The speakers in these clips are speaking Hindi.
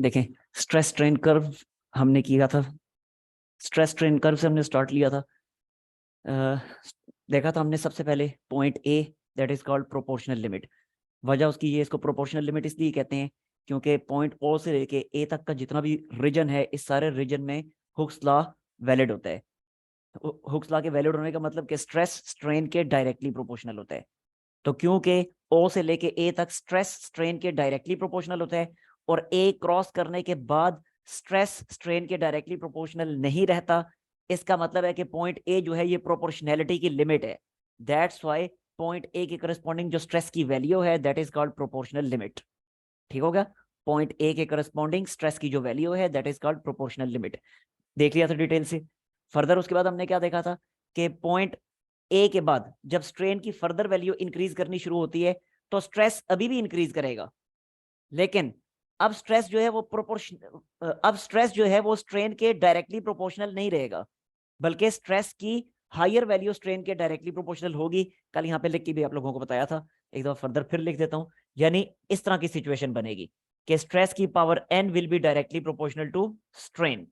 देखें, स्ट्रेस स्ट्रेन कर्व हमने किया था, स्ट्रेस स्ट्रेन कर्व से हमने स्टार्ट लिया था। अ, देखा था हमने सबसे पहले point A, that is called proportional limit. वजह उसकी ये, इसको प्रोपोर्शनल लिमिट इसलिए कहते हैं क्योंकि पॉइंट ओ से लेके ए तक का जितना भी रीजन है, इस सारे रीजन में हुक्स लॉ वैलिड होता है। हुक्स लॉ के वैलिड होने का मतलब कि स्ट्रेस स्ट्रेन के डायरेक्टली प्रोपोर्शनल होता है। तो क्योंकि ओ से लेके ए तक स्ट्रेस स्ट्रेन के डायरेक्टली प्रोपोर्शनल होता है और ए क्रॉस करने के बाद स्ट्रेस स्ट्रेन के डायरेक्टली प्रोपोर्शनल नहीं रहता, इसका मतलब है कि पॉइंट ए जो है ये प्रोपोर्शनैलिटी की लिमिट है। दैट्स व्हाई पॉइंट ए के करस्पॉन्डिंग जो स्ट्रेस की वैल्यू है that is called proportional limit. ठीक हो गया? पॉइंट ए के करस्पॉन्डिंग स्ट्रेस की जो वैल्यू है that is called proportional limit. देख लिया था डिटेल से। फर्दर उसके बाद हमने क्या देखा था कि पॉइंट ए के बाद जब स्ट्रेन की फर्दर वैल्यू इंक्रीज करनी शुरू होती है तो स्ट्रेस अभी भी इंक्रीज करेगा, लेकिन अब स्ट्रेस जो है वो अब स्ट्रेस जो है वो स्ट्रेन के डायरेक्टली प्रोपोर्शनल नहीं रहेगा, बल्कि स्ट्रेस की हायर वैल्यू स्ट्रेन के डायरेक्टली प्रोपोर्शनल होगी। कल यहाँ पे लिख के भी आप लोगों को बताया था, एक दफा फर्दर फिर लिख देता हूं। यानी इस तरह की सिचुएशन बनेगी कि स्ट्रेस की power n will be directly proportional to strain.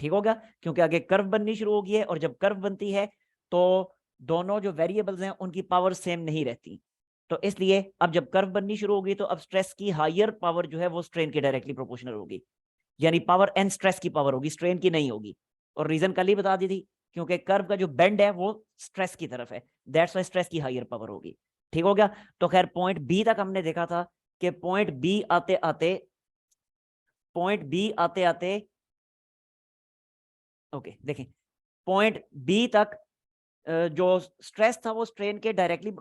ठीक हो गया? क्योंकि आगे कर्व बननी शुरू होगी है, और जब कर्व बनती है तो दोनों जो वेरिएबल्स हैं उनकी पावर सेम नहीं रहती। तो इसलिए अब जब कर्व बननी शुरू होगी तो अब स्ट्रेस की हायर पावर जो है वो स्ट्रेन के डायरेक्टली प्रोपोर्शनल होगी। यानी पावर n स्ट्रेस की पावर होगी, स्ट्रेन की नहीं होगी। और रीजन कल ही बता दी थी, क्योंकि कर्व का जो बेंड है वो स्ट्रेस की तरफ है, दैट्स व्हाई स्ट्रेस की हायर पावर होगी। ठीक हो गया? तो खैर पॉइंट बी तक हमने देखा था कि पॉइंट बी आते आते ओके देखें, पॉइंट बी तक जो स्ट्रेस था वो स्ट्रेन के डायरेक्टली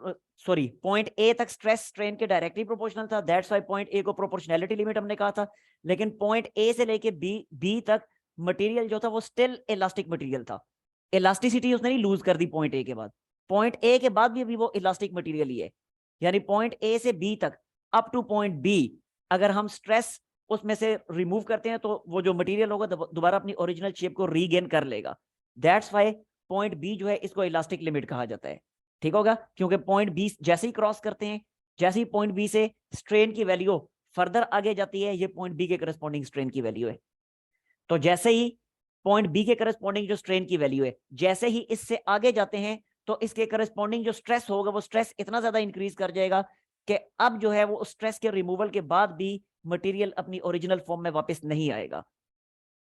सॉरी पॉइंट ए तक स्ट्रेस स्ट्रेन के डायरेक्टली प्रोपोर्शनल था, दैट्स व्हाई पॉइंट ए को प्रोपोर्शनैलिटी लिमिट हमने कहा था। लेकिन पॉइंट ए से लेके बी तक मटेरियल जो था वो स्टिल इलास्टिक मटेरियल था, इलास्टिसिटी उसने नहीं लूज कर दी पॉइंट ए के बाद। पॉइंट ए के बाद भी अभी वो इलास्टिक मटेरियल ही है। यानी पॉइंट ए से बी तक अप टू पॉइंट बी अगर हम स्ट्रेस उसमें से रिमूव करते हैं तो वो जो मटेरियल होगा दोबारा अपनी ओरिजिनल शेप को रीगेन कर लेगा। दैट्स व्हाई पॉइंट बी जो है इसको इलास्टिक लिमिट कहा जाता है। ठीक होगा? क्योंकि पॉइंट बी जैसे ही क्रॉस करते हैं, जैसे ही पॉइंट बी से स्ट्रेन की वैल्यू फर्दर आगे जाती है, ये पॉइंट बी के करस्पॉन्डिंग स्ट्रेन की वैल्यू है। तो जैसे ही पॉइंट बी के करस्पॉन्डिंग जो स्ट्रेन की वैल्यू है, जैसे ही इससे आगे जाते हैं तो इसके करस्पॉन्डिंग जो स्ट्रेस होगा वो स्ट्रेस इतना ज्यादा इंक्रीज कर जाएगा कि अब जो है वो स्ट्रेस के रिमूवल के बाद भी मटेरियल अपनी ओरिजिनल फॉर्म में वापस नहीं आएगा।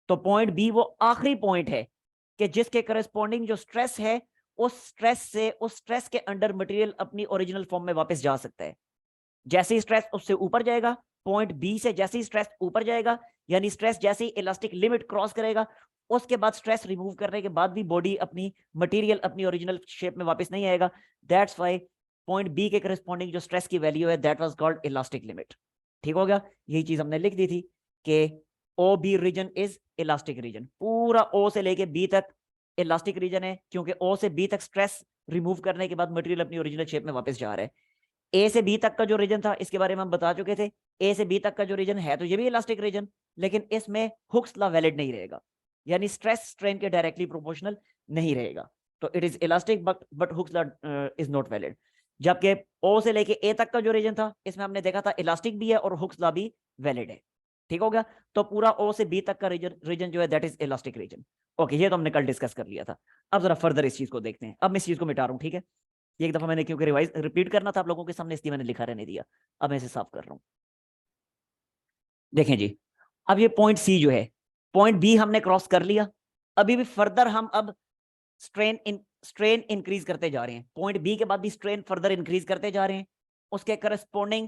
तो पॉइंट बी वो आखिरी पॉइंट है कि जिसके करस्पॉन्डिंग जो स्ट्रेस है उस स्ट्रेस के अंडर मटेरियल अपनी ओरिजिनल फॉर्म में वापस जा सकता है। जैसे ही स्ट्रेस उससे ऊपर जाएगा, पॉइंट बी से जैसे ही स्ट्रेस ऊपर जाएगा, यानी स्ट्रेस जैसे ही इलास्टिक लिमिट क्रॉस करेगा, उसके बाद स्ट्रेस रिमूव करने के बाद भी बॉडी अपनी मटेरियल अपनी ओरिजिनल शेप में वापस नहीं आएगा। दैट्स व्हाई पॉइंट बी के करस्पॉन्डिंग जो स्ट्रेस की वैल्यू है that was called elastic limit. ठीक हो गया? यही चीज हमने लिख दी थी कि O B region is elastic region. पूरा ओ से लेके बी तक इलास्टिक रीजन है, क्योंकि ओ से बी तक स्ट्रेस रिमूव करने के बाद मटेरियल अपनी ओरिजिनल शेप में वापस जा रहा है। ए से बी तक का जो रीजन था इसके बारे में हम बता चुके थे। ए से बी तक का जो रीजन है तो ये भी इलास्टिक रीजन, लेकिन इसमें हुक्स लॉ वैलिड नहीं रहेगा, यानी स्ट्रेस स्ट्रेन के डायरेक्टली प्रोपोर्शनल नहीं रहेगा। तो it is elastic but Hooke's law is not valid. जबकि ओ से लेके ए तक का जो रीजन था इसमें हमने देखा था इलास्टिक भी है और हुक्स लॉ भी वैलिड है। ठीक हो गया? तो पूरा ओ से बी तक का रीजन जो है that is elastic region. Okay, ये तो हमने कल डिस्कस कर लिया था। अब जरा फर्दर इस चीज को देखते हैं। अब मैं इस चीज को मिटा रहा हूं, ठीक है? ये एक दफा मैंने क्योंकि रिवाइज रिपीट करना था आप लोगों के सामने, इसलिए मैंने लिखा रहने दिया। अब मैं इसे साफ कर रहा हूं। देखें जी, अब ये पॉइंट सी जो है, पॉइंट बी हमने क्रॉस कर लिया। अभी भी फर्दर हम अब स्ट्रेन इंक्रीज करते जा रहे हैं। पॉइंट बी के बाद भी स्ट्रेन फर्दर इंक्रीज करते जा रहे हैं। उसके करस्पॉन्डिंग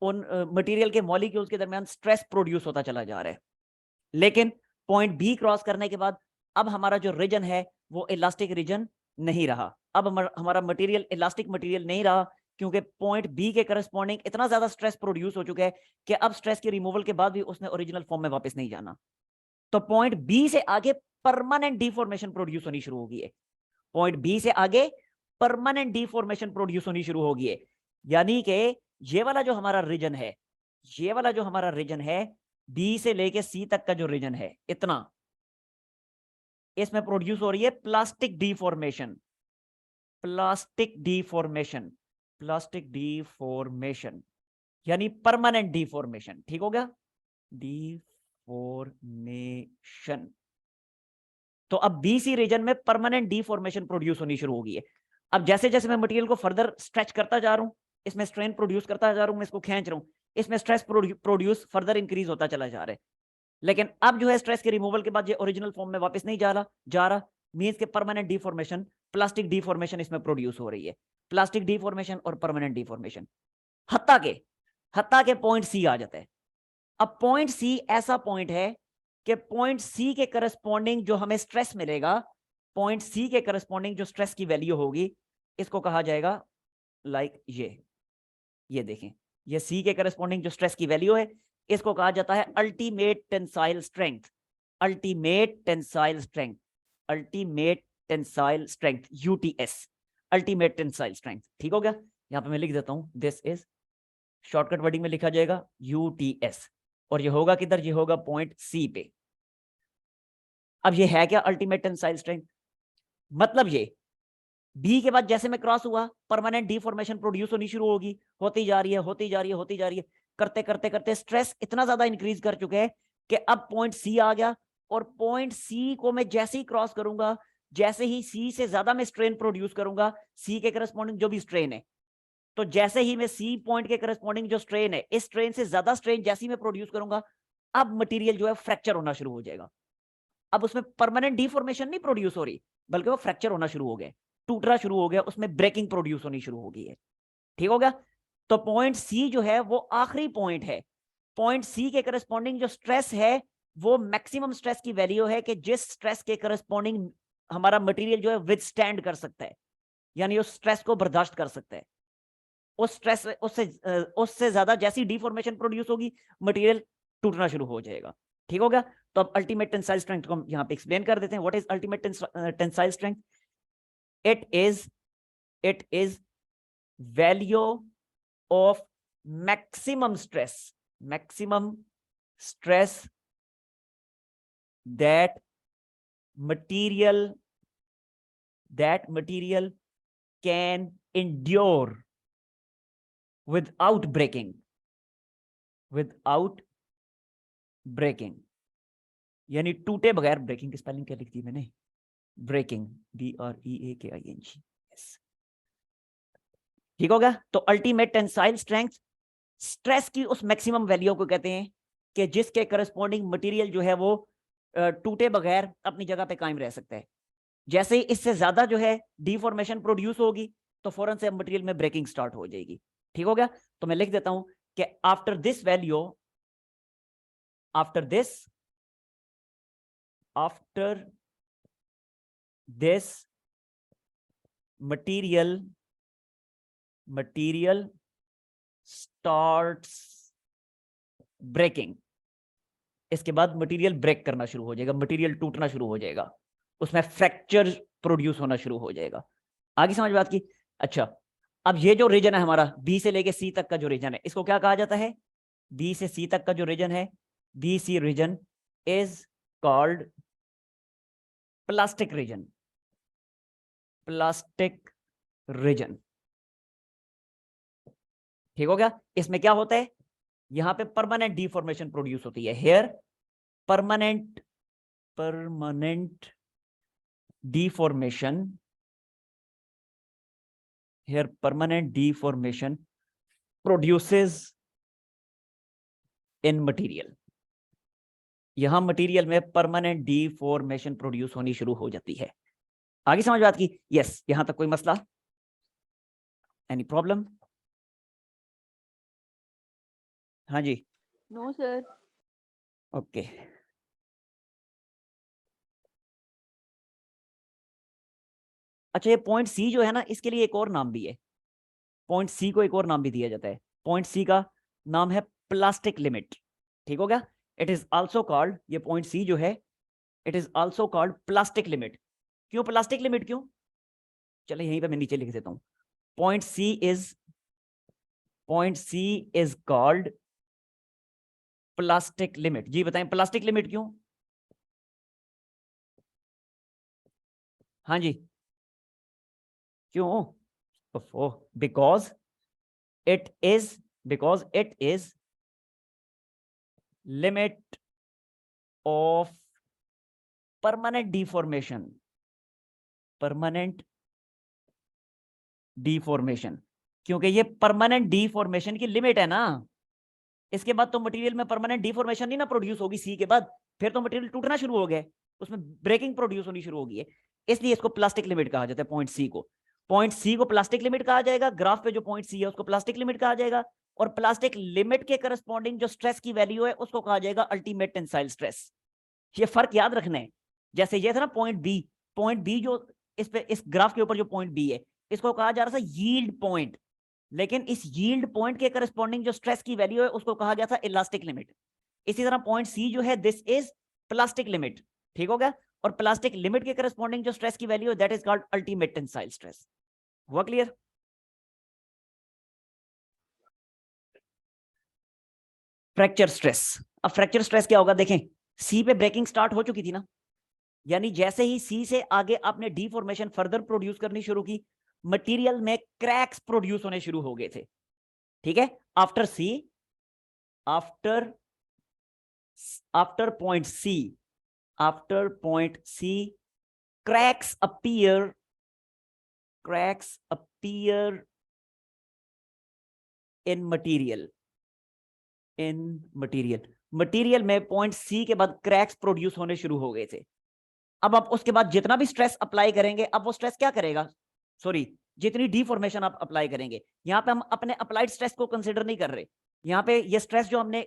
उन मटेरियल के मॉलिक्यूल्स के दरमियान स्ट्रेस प्रोड्यूस होता चला जा रहा है। लेकिन पॉइंट बी क्रॉस करने के बाद अब हमारा जो रीजन है वो इलास्टिक रीजन नहीं रहा। अब हमारा मटेरियल इलास्टिक मटेरियल नहीं रहा, क्योंकि पॉइंट बी के करस्पॉन्डिंग इतना ज्यादा स्ट्रेस प्रोड्यूस हो चुका है कि अब स्ट्रेस के रिमूवल के बाद भी उसने ओरिजिनल फॉर्म में वापस नहीं जाना। तो पॉइंट बी से आगे परमानेंट डिफॉर्मेशन प्रोड्यूस होनी शुरू होगी है। पॉइंट बी से आगे परमानेंट डिफॉर्मेशन प्रोड्यूस होनी शुरू होगी है। यानी कि ये वाला जो हमारा रीजन है, ये वाला जो हमारा रीजन है, बी से लेके सी तक का जो रीजन है, इतना इसमें प्रोड्यूस हो रही है plastic deformation. Plastic deformation, plastic deformation यानी परमानेंट डिफॉर्मेशन। ठीक हो गया? डिफॉर्मेशन। तो अब बीसी रीजन में परमानेंट डिफॉर्मेशन प्रोड्यूस होनी शुरू होगी है। अब जैसे जैसे मैं मटेरियल को फर्दर स्ट्रेच करता जा रहा हूं, इसमें स्ट्रेन प्रोड्यूस करता जा रहा हूं, मैं इसको खींच रहा हूं, इसमें स्ट्रेस प्रोड्यूस फर्दर इंक्रीज होता चला जा रहा है। लेकिन अब जो है स्ट्रेस के रिमूवल के बाद ये ओरिजिनल फॉर्म में वापस नहीं जा रहा मींस के परमानेंट डिफॉर्मेशन, प्लास्टिक डिफॉर्मेशन इसमें प्रोड्यूस हो रही है। प्लास्टिक डिफॉर्मेशन और परमानेंट डिफॉर्मेशन, हत्ता के पॉइंट सी आ जाता है। अब पॉइंट सी ऐसा पॉइंट है कि पॉइंट सी के करस्पॉन्डिंग जो हमें स्ट्रेस मिलेगा, पॉइंट सी के करस्पॉन्डिंग जो स्ट्रेस की वैल्यू होगी, इसको कहा जाएगा लाइक ये देखें, ये सी के करस्पॉन्डिंग जो स्ट्रेस की वैल्यू है, इसको कहा जाता है ultimate tensile strength. Ultimate tensile strength, ultimate tensile strength, UTS, ultimate tensile strength. ठीक हो गया? यहां पे मैं लिख देता हूं, दिस इज शॉर्टकट वर्डिंग में लिखा जाएगा यूटीएस, और ये होगा किधर? ये होगा पॉइंट सी पे। अब ये है क्या अल्टीमेट टेंसाइल स्ट्रेंथ? मतलब ये बी के बाद जैसे मैं क्रॉस हुआ, परमानेंट डिफॉर्मेशन प्रोड्यूस होनी शुरू होगी, होती जा रही है, होती जा रही है, होती जा रही है, करते करते करते स्ट्रेस इतना ज्यादा इंक्रीज कर चुके हैं कि अब पॉइंट सी आ गया, और पॉइंट सी को मैं जैसे ही क्रॉस करूंगा, जैसे ही सी से ज्यादा मैं स्ट्रेन प्रोड्यूस करूंगा, सी के करस्पॉन्डिंग जो भी स्ट्रेन है, तो जैसे ही मैं सी पॉइंट के करस्पॉन्डिंग जो स्ट्रेन है, इस स्ट्रेन से ज्यादा स्ट्रेन जैसे ही मैं प्रोड्यूस करूंगा, अब मटेरियल जो है फ्रैक्चर होना शुरू हो जाएगा। अब उसमें परमानेंट डिफॉर्मेशन नहीं प्रोड्यूस हो रही, बल्कि वो फ्रैक्चर होना शुरू हो गया, टूटना शुरू हो गया, उसमें ब्रेकिंग प्रोड्यूस होनी शुरू हो गई है। ठीक हो गया? तो पॉइंट सी जो है वो आखिरी पॉइंट है। पॉइंट सी के करस्पॉन्डिंग जो स्ट्रेस है, वो मैक्सिमम स्ट्रेस की वैल्यू है कि जिस स्ट्रेस के करस्पॉन्डिंग हमारा मटेरियल जो है विथस्टैंड कर सकता है, यानी उस स्ट्रेस को बर्दाश्त कर सकता है। उस स्ट्रेस उससे ज्यादा जैसी डिफॉर्मेशन प्रोड्यूस होगी, मटेरियल टूटना शुरू हो जाएगा। ठीक हो गया? तो अब अल्टीमेट टेंसाइल स्ट्रेंथ को हम यहां पे एक्सप्लेन कर देते हैं। What is ultimate tensile strength? It is value of maximum stress that material can endure without breaking, यानी टूटे बगैर। ब्रेकिंग की स्पेलिंग क्या लिखती है मैंने? Breaking, BREAKING। ठीक हो गया? तो अल्टीमेट टेंसाइल स्ट्रेंथ स्ट्रेस की उस मैक्सिमम वैल्यू को कहते हैं कि जिसके करस्पॉन्डिंग मटेरियल जो है वो टूटे बगैर अपनी जगह पे कायम रह सकता है। जैसे ही इससे ज्यादा जो है डिफॉर्मेशन प्रोड्यूस होगी, तो फौरन से मटेरियल में ब्रेकिंग स्टार्ट हो जाएगी। ठीक हो गया? तो मैं लिख देता हूं कि after this value, after this material starts breaking, इसके बाद मटेरियल ब्रेक करना शुरू हो जाएगा, मटेरियल टूटना शुरू हो जाएगा, उसमें फ्रैक्चर प्रोड्यूस होना शुरू हो जाएगा। आगे समझ बात की? अच्छा, अब ये जो रीजन है हमारा बी से लेके सी तक का जो रीजन है, इसको क्या कहा जाता है? बी से सी तक का जो रीजन है, B C region is called plastic region. Plastic region. ठीक हो गया? इसमें क्या होता है? यहां पे परमानेंट डिफॉर्मेशन प्रोड्यूस होती है। Here permanent deformation, here permanent deformation produces in material। यहां मटेरियल में परमानेंट डिफॉर्मेशन प्रोड्यूस होनी शुरू हो जाती है। आगे समझ बात की? यस, यहां तक कोई मसला? Any problem? हाँ जी। No sir. ओके। अच्छा, ये पॉइंट सी जो है ना, इसके लिए एक और नाम भी है। पॉइंट सी को एक और नाम भी दिया जाता है। पॉइंट सी का नाम है प्लास्टिक लिमिट। ठीक हो गया? इट इज आल्सो कॉल्ड, ये पॉइंट सी जो है, it is also called plastic limit. क्यों प्लास्टिक लिमिट? क्यों? चले यहीं पे मैं नीचे लिख देता हूं। Point C is called plastic limit. जी बताएं, प्लास्टिक लिमिट क्यों? हाँ जी, क्यों? Because it is limit of permanent deformation, permanent deformation, क्योंकि ये परमानेंट डिफॉर्मेशन की लिमिट है ना। इसके बाद तो मटेरियल में परमानेंट डिफॉर्मेशन नहीं ना प्रोड्यूस होगी सी के बाद, फिर तो मटेरियल टूटना शुरू हो गया, उसमें ब्रेकिंग प्रोड्यूस होनी शुरू होगी है। इसलिए इसको प्लास्टिक लिमिट कहा जाता है, पॉइंट सी को। पॉइंट सी को प्लास्टिक लिमिट कहा जाएगा, ग्राफ पे जो पॉइंट सी है उसको प्लास्टिक लिमिट कहा जाएगा, और प्लास्टिक लिमिट के करस्पॉन्डिंग जो स्ट्रेस की वैल्यू है उसको कहा जाएगा अल्टीमेट टेंसाइल स्ट्रेस। ये फर्क याद रखना है। जैसे ये था ना पॉइंट बी जो इस पे इस ग्राफ के ऊपर जो पॉइंट बी है इसको कहा जा रहा था यील्ड पॉइंट, लेकिन इस यील्ड पॉइंट के करस्पॉन्डिंग जो स्ट्रेस की वैल्यू है उसको कहा गया था इलास्टिक लिमिट। इसी तरह पॉइंट सी जो है दिस इज प्लास्टिक लिमिट, ठीक हो गया। और प्लास्टिक लिमिट के करस्पॉन्डिंग जो स्ट्रेस की वैल्यू है that is called ultimate tensile stress. हुआ क्लियर? Fracture stress. अब फ्रैक्चर स्ट्रेस क्या होगा, देखें सी पे ब्रेकिंग स्टार्ट हो चुकी थी ना, यानी जैसे ही सी से आगे आपने डीफॉर्मेशन फर्दर प्रोड्यूस करनी शुरू की, मटेरियल में क्रैक्स प्रोड्यूस होने शुरू हो गए थे, ठीक है। After C, after point C, after point C cracks appear in material, material में पॉइंट सी के बाद क्रैक्स प्रोड्यूस होने शुरू हो गए थे। अब आप उसके बाद जितना भी स्ट्रेस अप्लाई करेंगे, अब वो स्ट्रेस क्या करेगा, सॉरी जितनी डिफॉर्मेशन आप अप्लाई करेंगे, यहां पे हम अपने अप्लाइड स्ट्रेस को कंसीडर नहीं कर रहे। यहां पे ये स्ट्रेस जो हमने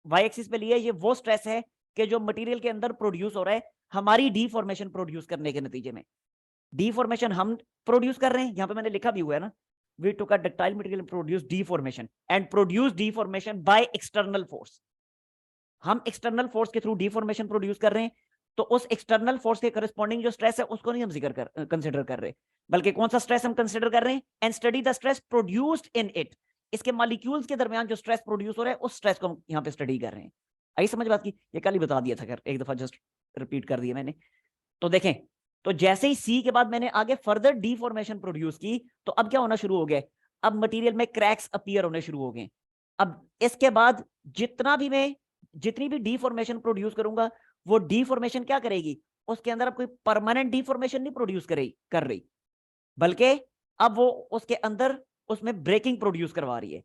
वाई एक्सिस पे लिया है ये वो स्ट्रेस है कि जो मटेरियल के अंदर प्रोड्यूस हो रहा है हमारी डिफॉर्मेशन प्रोड्यूस करने के नतीजे में। डिफॉर्मेशन हम प्रोड्यूस कर रहे हैं, यहां पे मैंने लिखा भी हुआ है ना, we took a ductile material and produced deformation and produced deformation by external force। हम एक्सटर्नल फोर्स के थ्रू डिफॉर्मेशन प्रोड्यूस कर रहे हैं, तो उस एक्सटर्नल फोर्स के करस्पॉन्डिंग जो स्ट्रेस है उसको नहीं हम कंसीडर कर रहे, बल्कि कौन सा स्ट्रेस हम कंसीडर कर रहे हैं, and study the stress produced in it. इसके मॉलिक्यूल्स के दरमियान जो स्ट्रेस प्रोड्यूस हो रहा है उस स्ट्रेस को हम यहाँ पे स्टडी कर रहे हैं। आई समझ बात की? ये कल ही बता दिया था, एक दफा जस्ट रिपीट कर दिया मैंने। तो देखें, तो जैसे ही सी के बाद मैंने आगे फर्दर डिफॉर्मेशन प्रोड्यूस की, तो अब क्या होना शुरू हो गया, अब मटेरियल में क्रैक्स अपीयर होने शुरू हो गए। अब इसके बाद जितनी भी डिफॉर्मेशन प्रोड्यूस करूंगा, वो डिफॉर्मेशन क्या करेगी, उसके अंदर अब कोई परमानेंट डिफॉर्मेशन नहीं प्रोड्यूस कर रही, बल्कि अब वो उसके अंदर उसमें ब्रेकिंग प्रोड्यूस करवा रही है।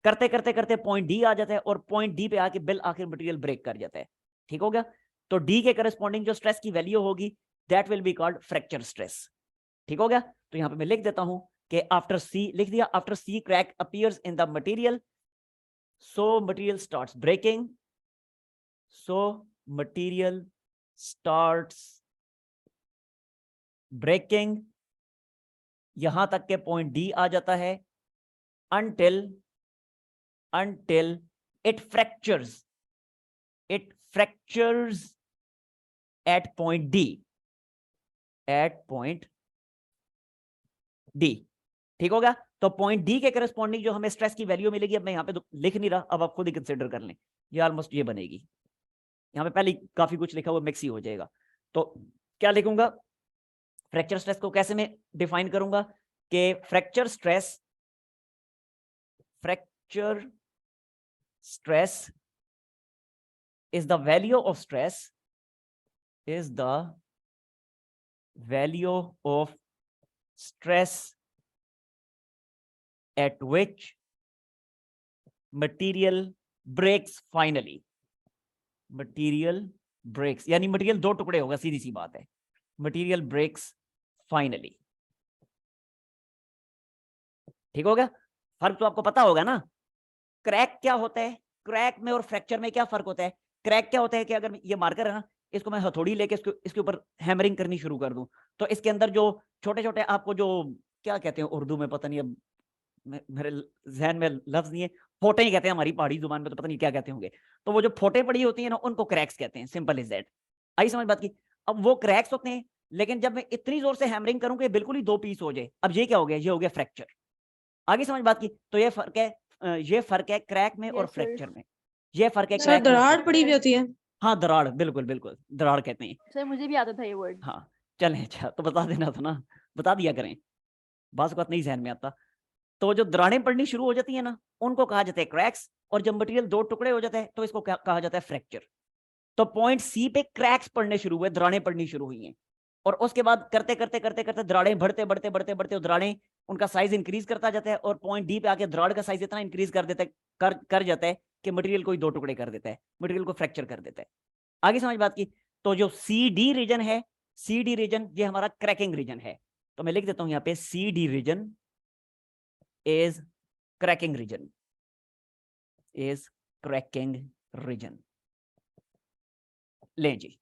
करते करते करते पॉइंट डी आ जाता है, और पॉइंट डी पे आके बिल आखिर मटेरियल ब्रेक कर जाता है, ठीक हो गया। तो डी के करस्पॉन्डिंग जो स्ट्रेस की वैल्यू होगी that will be called fracture stress, ठीक हो गया। तो यहां पे मैं लिख देता हूं कि आफ्टर सी, लिख दिया, after C crack appears in the material, so material starts breaking, so material starts breaking, यहां तक के पॉइंट डी आ जाता है, until it fractures at point D, ठीक होगा। तो पॉइंट डी के करस्पॉन्डिंग जो हमें स्ट्रेस की वैल्यू मिलेगी, अब मैं यहां पे लिख नहीं रहा, अब आप खुद ही कंसिडर कर लें, ये ऑलमोस्ट ये बनेगी। यहाँ पे पहले काफी कुछ लिखा हुआ मिक्स ही हो जाएगा। तो क्या लिखूंगा, फ्रैक्चर स्ट्रेस को कैसे मैं डिफाइन करूंगा कि fracture stress is the value of stress at which material breaks finally। Material breaks यानी मटेरियल दो टुकड़े होगा, सीधी सी बात है, मटेरियल ब्रेक्स फाइनली, ठीक हो गया। फर्क तो आपको पता होगा ना, क्रैक क्या होता है, क्रैक में और फ्रैक्चर में क्या फर्क होता है। क्रैक क्या होता है कि अगर ये मार्कर है ना, इसको मैं हथौड़ी लेके इसके ऊपर हैमरिंग करनी शुरू कर दूं, तो इसके अंदर जो छोटे छोटे आपको जो क्या कहते हैं उर्दू में, पता नहीं, अब मेरे जहन में लफ्ज नहीं है, फोटे ही कहते हैं हमारी पहाड़ी जुबान में, तो पता नहीं क्या कहते होंगे। तो वो जो फोटे पड़ी होती है ना, उनको क्रैक्स कहते हैं, सिंपल इज दैट। आई समझ बात की? अब वो क्रैक्स होते हैं, लेकिन जब मैं इतनी जोर से हैमरिंग करूं कि बिल्कुल ही दो पीस हो जाए, अब ये क्या हो गया, ये हो गया फ्रैक्चर। आगे समझ बात की? तो ये फर्क है क्रैक में और फ्रैक्चर में, ये फर्क है सर क्रैक में। दरार पड़ी भी होती है? हाँ दरार, बिल्कुल बिल्कुल दरार कहते हैं। सर मुझे भी आता था ये वर्ड। हाँ चलें, अच्छा तो बता देना था ना, बता दिया करें, बात नहीं जहन में आता। तो जो दरारें पड़नी शुरू हो जाती है ना, उनको कहा जाता है क्रैक्स, और जब मटेरियल दो टुकड़े हो जाता है तो इसको कहा जाता है फ्रैक्चर। तो पॉइंट सी पे क्रैक्स पड़ने शुरू हुए, दरारें पड़नी शुरू हुई हैं, और उसके बाद करते करते करते करते दरारें बढ़ते बढ़ते बढ़ते बढ़ते दरारें उनका साइज इंक्रीज करता जाता है, और पॉइंट डी पे आके दरार का साइज इतना इंक्रीज कर देता है, कर जाता है कि मटेरियल को दो टुकड़े कर देता है, मटेरियल को फ्रैक्चर कर देता है। आगे समझ बात की। तो जो सी डी रीजन है, सी डी रीजन ये हमारा क्रैकिंग रीजन है, तो मैं लिख देता हूं यहां पे C D region is cracking region, is cracking region. लें जी,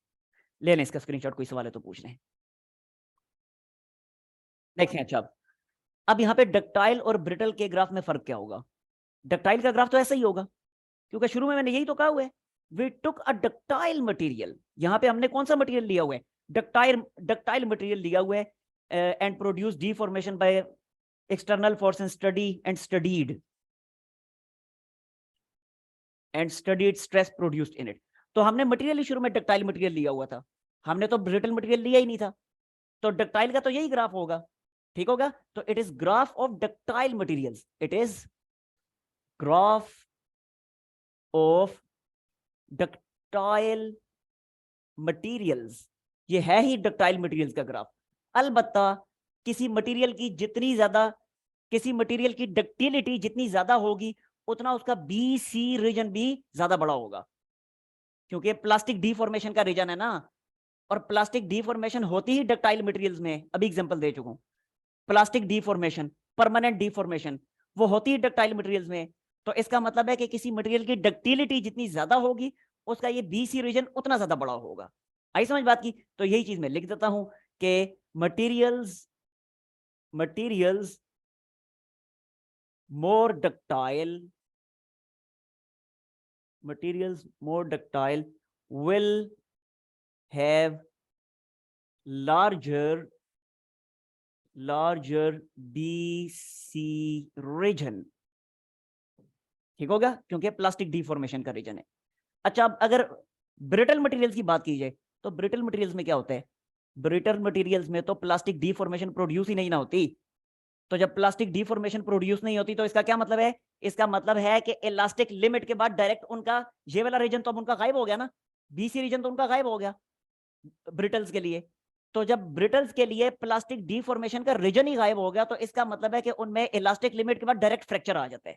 ले लें इसका स्क्रीनशॉट, कोई सवाल है तो पूछ लें। देखें अच्छा, अब यहाँ पे डक्टाइल और ब्रिटल के ग्राफ में फर्क क्या होगा? डक्टाइल का ग्राफ तो ऐसा ही होगा, क्योंकि शुरू में मैंने यही तो कहा हुआ है, we took a ductile material. यहाँ पे हमने कौन सा मटेरियल लिया हुआ है? डक्टाइल मटेरियल लिया हुआ है, and produce deformation by external force and studied stress produced in it. तो हमने मटेरियल ही शुरू में डक्टाइल मटेरियल लिया हुआ था, हमने तो ब्रिटल मटेरियल लिया ही नहीं था, तो डक्टाइल का तो यही ग्राफ होगा, ठीक होगा? तो it is graph of ductile materials, it is graph of ductile materials, ये है ही डक्टाइल मटेरियल्स का ग्राफ। अलबत्ता किसी मटेरियल की जितनी ज्यादा, किसी मटेरियल की डक्टिलिटी जितनी ज्यादा होगी उतना उसका बी सी रीजन भी ज्यादा बड़ा होगा, क्योंकि प्लास्टिक डिफॉर्मेशन का रीजन है ना, और प्लास्टिक डिफॉर्मेशन होती ही डक्टाइल मटेरियल्स में, अभी एग्जांपल दे चुका हूं। प्लास्टिक डिफॉर्मेशन, परमानेंट डिफॉर्मेशन, वो होती है डक्टाइल मटेरियल्स में। तो इसका मतलब है कि किसी मटेरियल की डक्टिलिटी जितनी ज्यादा होगी उसका ये बीसी रीजन उतना ज्यादा बड़ा होगा। आई समझ बात की? तो यही चीज मैं लिख देता हूं कि materials more ductile, materials more ductile will have larger BC region, ठीक होगा? क्योंकि प्लास्टिक डिफॉर्मेशन का रीजन है। अच्छा, अब अगर ब्रिटल मटेरियल्स की बात की जाए तो ब्रिटल मटेरियल्स में क्या होता है? ब्रिटल मटेरियल्स में तो प्लास्टिक डिफॉर्मेशन प्रोड्यूस ही नहीं ना होती। तो जब प्लास्टिक डिफॉर्मेशन प्रोड्यूस नहीं होती तो इसका क्या मतलब है? इसका मतलब है कि इलास्टिक लिमिट के बाद डायरेक्ट उनका ये वाला रीजन तो अब उनका गायब हो गया ना, बीसी रीजन तो उनका गायब हो गया ब्रिटल्स के लिए। तो जब ब्रिटल्स के लिए प्लास्टिक डिफॉर्मेशन का रीजन ही गायब हो गया तो इसका मतलब है कि उनमें इलास्टिक लिमिट के बाद डायरेक्ट फ्रैक्चर आ जाता है।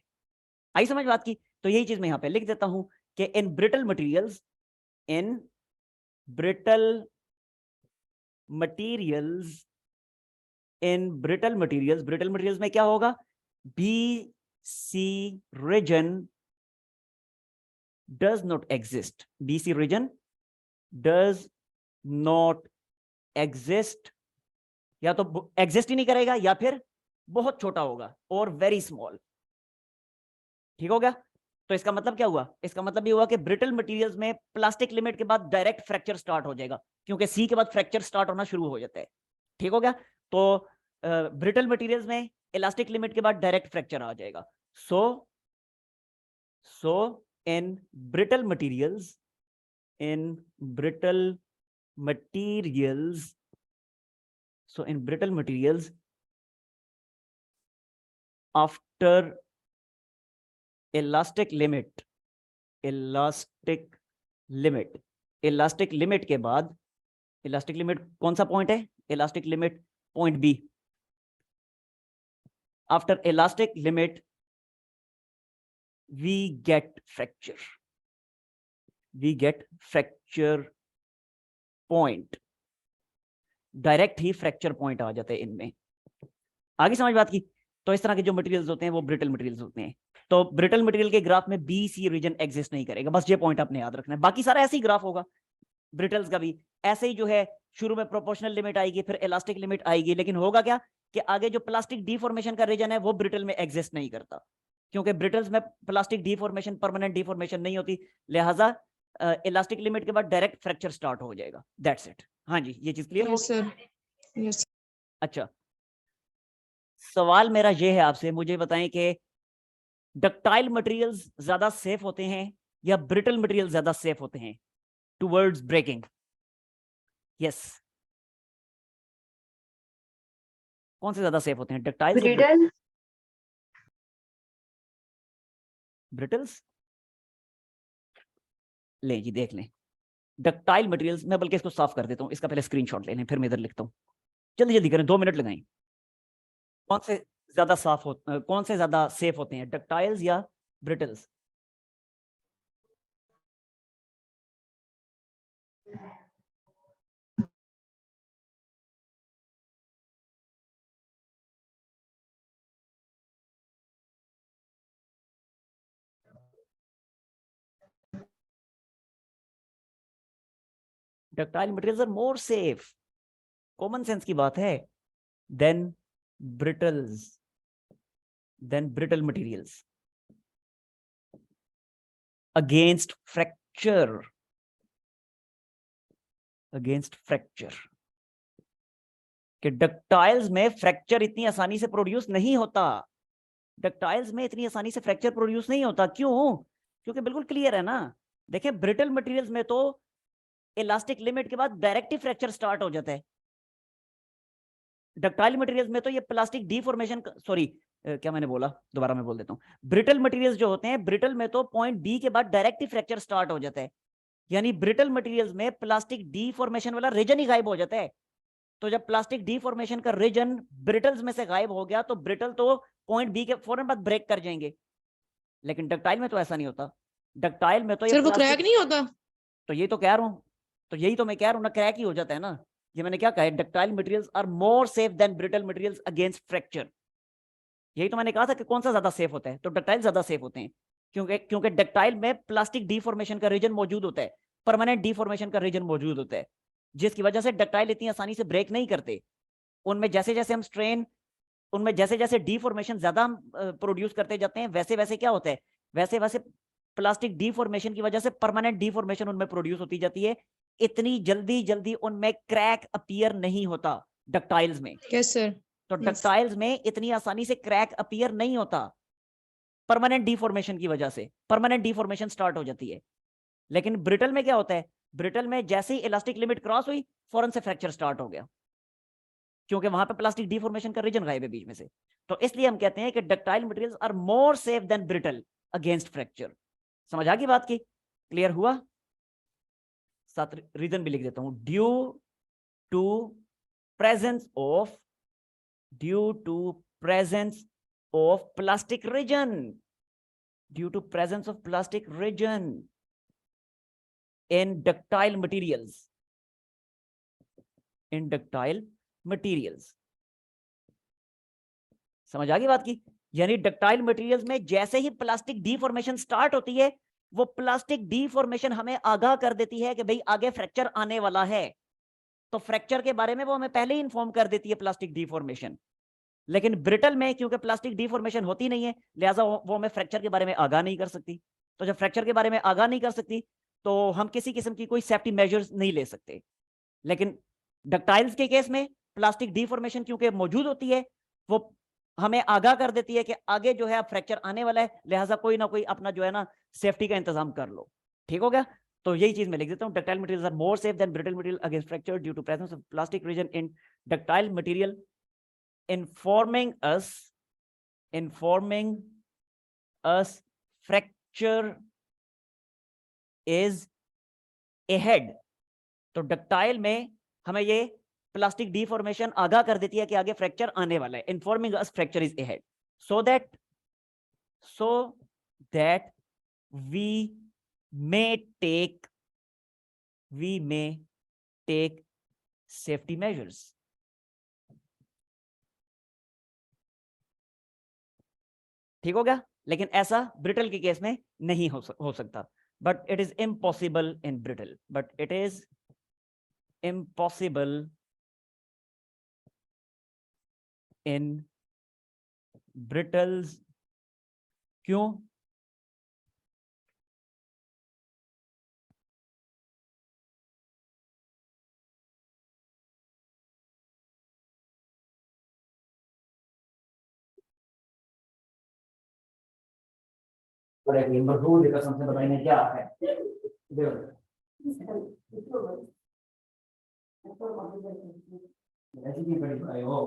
आई समझ बात की? तो यही चीज मैं यहां पे लिख देता हूं कि in brittle materials brittle materials में क्या होगा? B C region does not exist, BC region does not exist, या तो एग्जिस्ट ही नहीं करेगा या फिर बहुत छोटा होगा और वेरी स्मॉल, ठीक हो गया? तो इसका मतलब क्या हुआ? इसका मतलब ये हुआ कि ब्रिटल मटेरियल्स में प्लास्टिक लिमिट के बाद डायरेक्ट फ्रैक्चर स्टार्ट हो जाएगा, क्योंकि सी के बाद फ्रैक्चर स्टार्ट होना शुरू हो जाता है, ठीक हो गया? तो ब्रिटल मटेरियल्स में इलास्टिक लिमिट के बाद डायरेक्ट फ्रैक्चर आ जाएगा। So in brittle materials so in brittle materials after elastic limit के बाद, इलास्टिक लिमिट कौन सा पॉइंट है? Elastic limit point B. After elastic limit we get fracture point, direct ही फ्रैक्चर पॉइंट आ जाते हैं इनमें। आगे समझ बात की? तो इस तरह के जो मटेरियल्स होते हैं वो ब्रिटल मटेरियल्स होते हैं। तो ब्रिटल मटेरियल के ग्राफ में बी सी रीजन एग्जिस्ट नहीं करेगा, बस ये पॉइंट आपने याद रखना है। बाकी सारा ऐसे ही ग्राफ होगा, ब्रिटल्स का भी ऐसे ही जो है, शुरू में प्रोपोर्शनल लिमिट आएगी, फिर इलास्टिक लिमिट आएगी, लेकिन होगा क्या कि आगे जो प्लास्टिक डिफॉर्मेशन का रीजन है वो ब्रिटल में एग्जिस्ट नहीं करता, क्योंकि ब्रिटल्स में प्लास्टिक डिफॉर्मेशन, परमानेंट डिफॉर्मेशन नहीं होती, लिहाजा इलास्टिक लिमिट के बाद डायरेक्ट फ्रैक्चर स्टार्ट हो जाएगा। That's it. हाँ जी, ये चीज क्लियर हो गई? यस। अच्छा, सवाल मेरा ये है आपसे, मुझे बताएं कि डक्टाइल मटेरियल्स ज्यादा सेफ होते हैं या ब्रिटल मटेरियल ज्यादा सेफ होते हैं टुवर्ड्स ब्रेकिंग? यस, कौन से ज्यादा सेफ होते हैं, डक्टाइल्स या ब्रिटल। ब्रिटल्स? ले जी देख लें, डक्टाइल मटेरियल्स, मैं बल्कि इसको साफ कर देता हूं, इसका पहले स्क्रीनशॉट ले लें, फिर मैं इधर लिखता हूं। जल्दी जल्दी करें, 2 मिनट लगाएं। कौन से ज्यादा कौन से ज्यादा सेफ होते हैं, डक्टाइल्स या brittles? Ductile materials are more safe, common sense की बात है, then brittles, then brittle materials against fracture, against fracture. कि डक्टाइल्स में फ्रैक्चर इतनी आसानी से प्रोड्यूस नहीं होता, डक्टाइल्स में इतनी आसानी से फ्रैक्चर प्रोड्यूस नहीं होता। क्यों? क्योंकि बिल्कुल क्लियर है ना, देखिए ब्रिटल मटेरियल्स में तो इलास्टिक लिमिट के बाद डायरेक्ट ही फ्रैक्चर स्टार्ट हो जाता है। डक्टाइल मटेरियल्स में तो ये प्लास्टिक डीफॉर्मेशन, सॉरी क्या मैंने बोला, दोबारा मैं बोल देता हूं। ब्रिटल मटेरियल्स जो होते हैं, ब्रिटल में तो पॉइंट बी के बाद डायरेक्ट ही फ्रैक्चर स्टार्ट हो जाता है, यानी ब्रिटल मटेरियल्स में प्लास्टिक डीफॉर्मेशन वाला रीजन ही गायब हो जाता है। तो जब प्लास्टिक डीफॉर्मेशन का रीजन ब्रिटल्स में से गायब हो गया तो ब्रिटल तो पॉइंट बी के फौरन बाद ब्रेक कर जाएंगे, लेकिन डक्टाइल में तो ऐसा नहीं होता। डक्टाइल में तो ये सर वो प्लास्टिक, क्रैक नहीं होता? तो यही तो कह रहा हूं, तो यही तो मैं कह रहा हूं ना, क्रैक ही हो जाता है ना। ये मैंने क्या कहा है, ductile materials are more safe than brittle materials against fracture. यही तो मैंने कहा था कि कौन सा ज्यादा सेफ होता है, तो डक्टाइल ज्यादा सेफ होते हैं, क्योंकि डक्टाइल में प्लास्टिक डीफॉर्मेशन का रीजन मौजूद होता है, परमानेंट डीफॉर्मेशन का रीजन मौजूद होता है, जिसकी वजह से डक्टाइल इतनी आसानी से ब्रेक नहीं करते। उनमें जैसे जैसे हम स्ट्रेन, उनमें जैसे जैसे डीफॉर्मेशन ज्यादा हम प्रोड्यूस करते जाते हैं, वैसे वैसे क्या होता है, वैसे वैसे प्लास्टिक डीफॉर्मेशन की वजह से परमानेंट डीफॉर्मेशन उनमें प्रोड्यूस होती जाती है। इतनी जल्दी जल्दी उनमें क्रैक अपीयर नहीं होता डक्टाइल्स में। Yes sir. तो यस। डक्टाइल्स में इतनी आसानी से क्रैक अपीयर नहीं होता, परमानेंट डीफॉर्मेशन की वजह से परमानेंट डीफॉर्मेशन स्टार्ट हो जाती है। लेकिन ब्रिटल में क्या होता है, ब्रिटल में जैसे ही इलास्टिक लिमिट क्रॉस हुई फौरन से फ्रैक्चर स्टार्ट हो गया, क्योंकि वहां पे प्लास्टिक डीफॉर्मेशन का रीजन गायब है बीच में से। तो इसलिए हम कहते हैं कि ductile materials are more safe than brittle against fracture. समझ आ गई बात की? क्लियर हुआ? साथ रीजन भी लिख देता हूं, to presence of due to presence of plastic region, due to presence of plastic region in ductile materials, in ductile materials। समझ आ गई बात की? यानी डक्टाइल मटेरियल्स में जैसे ही प्लास्टिक डीफॉर्मेशन स्टार्ट होती है, वो प्लास्टिक डीफॉर्मेशन हमें आगाह कर देती है कि भाई आगे फ्रैक्चर आने वाला है। तो फ्रैक्चर के बारे में वो हमें पहले ही इन्फॉर्म कर देती है प्लास्टिक डीफॉर्मेशन। लेकिन ब्रिटल में क्योंकि प्लास्टिक डीफॉर्मेशन होती नहीं है, लिहाजा वो हमें फ्रैक्चर के बारे में आगाह नहीं कर सकती। तो जब फ्रैक्चर के बारे में आगाह नहीं कर सकती तो हम किसी किस्म की कोई सेफ्टी मेजर्स नहीं ले सकते। लेकिन डक्टाइल्स के केस में प्लास्टिक डीफॉर्मेशन क्योंकि मौजूद होती है, वो हमें आगाह कर देती है कि आगे जो है अब फ्रैक्चर आने वाला है, लिहाजा कोई ना कोई अपना जो है ना सेफ्टी का इंतजाम कर लो। ठीक हो गया? तो यही चीज मैं लिख देता हूं, ductile materials are more safe than brittle material against fracture due to presence of plastic region in ductile material, informing us fracture is ahead। तो डक्टाइल में हमें ये प्लास्टिक डीफॉर्मेशन आगाह कर देती है कि आगे फ्रैक्चर आने वाला है, informing us fracture is ahead, so that we may take safety measures. ठीक हो गया? लेकिन ऐसा ब्रिटल के केस में नहीं हो सकता, but it is impossible in brittle, but it is impossible in brittles. क्यों? मजदूर कसम से बताइए क्या है। ऐसी की बड़ी भाई हो